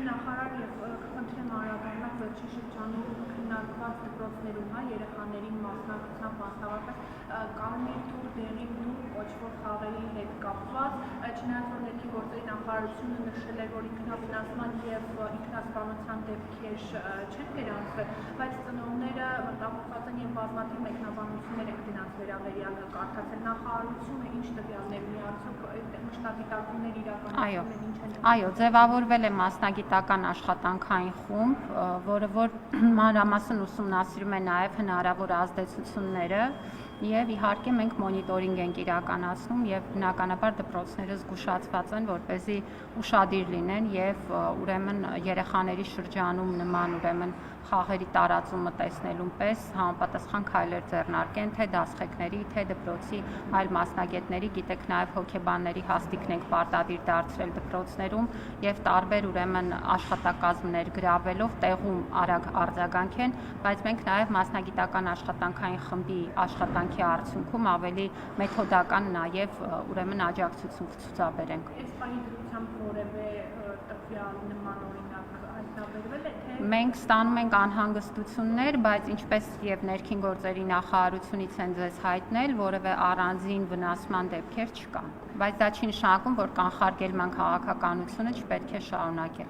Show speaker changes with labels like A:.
A: նախարար եւ կխնդրեմ արագանալ վերջին շրջանում քննարկված դպրոցներում երեխաների մասնակցության մասնավորապես Կարմիր թուղ դեղին թուղ կոչվող խաղերի հետ կապված, չնայած որ ներքին գործերի նախարարությունը նշել էր, որ ինքնաֆինանսման եւ ինքնասպանության դեպքեր չեն վերանցվել, բայց ծնողները մտահոգված են եւ բազմաթիվ մեկնաբանություններ են դրանց վերաբերյալ կարդացել նախարարությունը ինչ տվյալներ ունի արդյոք մշտադիտարկումներ իրականացնել ինչ են
B: Այո, ձևավորվել է մասնագիտական աշխատանքային խումբ, որը որ մանրամասն ուսումնասիրում է նաև հնարավոր ազդեցությունները եւ իհարկե մենք մոնիտորինգ ենք իրականացնում եւ բնականաբար դպրոցները զգուշացված են, որպեսզի ուշադիր լինեն եւ ուրեմն երեխաների շրջանում նման ուրեմն խաղերի տարածումը տեսնելուն պես համապատասխան քայլեր ձեռնարկեն թե դասղեկների, թե դպրոցի այլ մասնագետների, գիտեք նաև հոգեբանների հաստիքն ենք պարտադիր դարձրել դպրոցներում եւ տարբեր ուրեմն աշխատակազմներ գրավելով տեղում արագ արձագանքեն, բայց մենք նաև մասնագիտական աշխատանքային խմբի աշխատանքի արդյունքում ավելի մեթոդական նաև ուրեմն աջակցություն կցուցաբերենք։
A: Այս բանի դրությամբ որևէ տվյալ նման օրինակ հայտնաբերվել է թե
B: Մենք ստանում ենք անհանգստություններ, բայց ինչպես եւ ներքին գործերի նախարարությունից են ձեզ հայտնել, որևէ առանձին վնասման դեպքեր չկան։ Բայց դա չի նշանակում, որ կանխարգելման քաղաքականությունը չպետք է շարունակել։